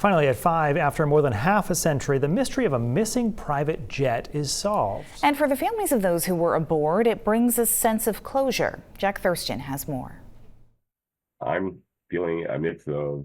Finally, at 5, after more than half a century, the mystery of a missing private jet is solved. And for the families of those who were aboard, it brings a sense of closure. Jack Thurston has more. I'm feeling a mix of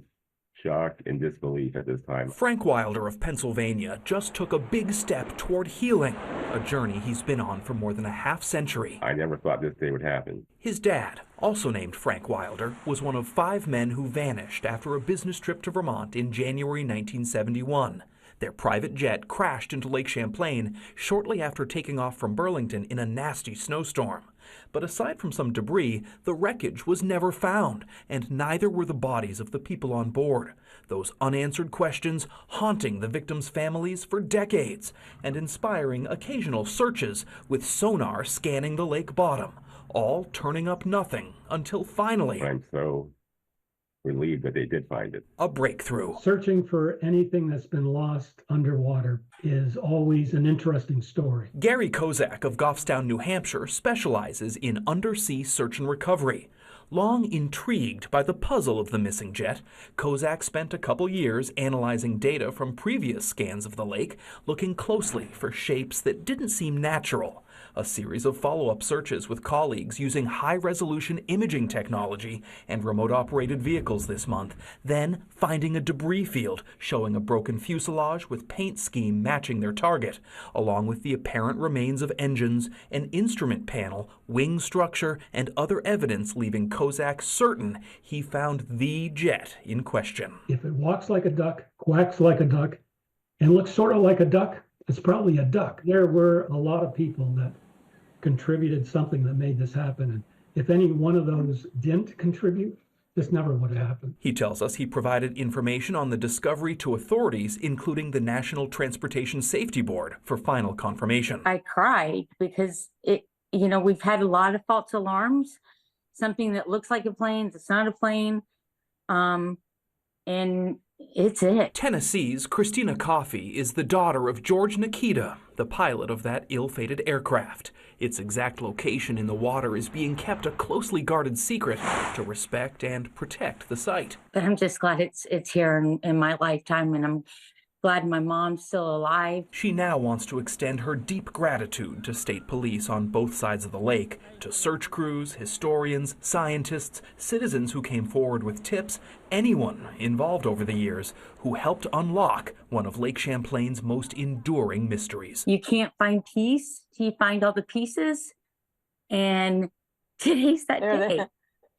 shock and disbelief at this time. Frank Wilder of Pennsylvania just took a big step toward healing, a journey he's been on for more than a half century. I never thought this day would happen. His dad, also named Frank Wilder, was one of 5 men who vanished after a business trip to Vermont in January 1971. Their private jet crashed into Lake Champlain shortly after taking off from Burlington in a nasty snowstorm. But aside from some debris, the wreckage was never found, and neither were the bodies of the people on board. Those unanswered questions haunting the victims' families for decades and inspiring occasional searches with sonar scanning the lake bottom, all turning up nothing until finally I'm so relieved that they did find it. a breakthrough. Searching for anything that's been lost underwater is always an interesting story. Gary Kozak of Goffstown, New Hampshire, specializes in undersea search and recovery. Long intrigued by the puzzle of the missing jet, Kozak spent a couple years analyzing data from previous scans of the lake, looking closely for shapes that didn't seem natural. A series of follow-up searches with colleagues using high-resolution imaging technology and remote-operated vehicles this month, then finding a debris field showing a broken fuselage with paint scheme matching their target, along with the apparent remains of engines, an instrument panel, wing structure, and other evidence leaving Kozak certain he found the jet in question. If it walks like a duck, quacks like a duck, and looks sort of like a duck, it's probably a duck. There were a lot of people that contributed something that made this happen. And if any one of those didn't contribute, this never would have happened. He tells us he provided information on the discovery to authorities, including the National Transportation Safety Board, for final confirmation. I cried because we've had a lot of false alarms, something that looks like a plane, it's not a plane. And it's it. Tennessee's Christina Coffey is the daughter of George Nikita, the pilot of that ill-fated aircraft. Its exact location in the water is being kept a closely guarded secret to respect and protect the site. But I'm just glad it's here in my lifetime, and I'm glad my mom's still alive. She now wants to extend her deep gratitude to state police on both sides of the lake, to search crews, historians, scientists, citizens who came forward with tips, anyone involved over the years who helped unlock one of Lake Champlain's most enduring mysteries. You can't find peace till you find all the pieces, and today's that day.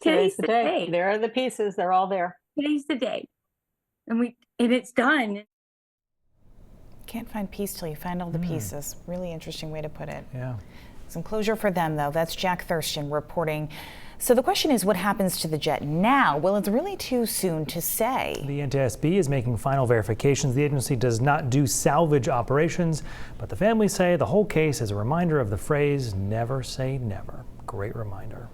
Today's the day. There are the pieces. They're all there. Today's the day, and it's done. Can't find peace till you find all the pieces. Really interesting way to put it. Yeah. Some closure for them, though. That's Jack Thurston reporting. So the question is, what happens to the jet now? Well, it's really too soon to say. The NTSB is making final verifications. The agency does not do salvage operations, but the families say the whole case is a reminder of the phrase, never say never. Great reminder.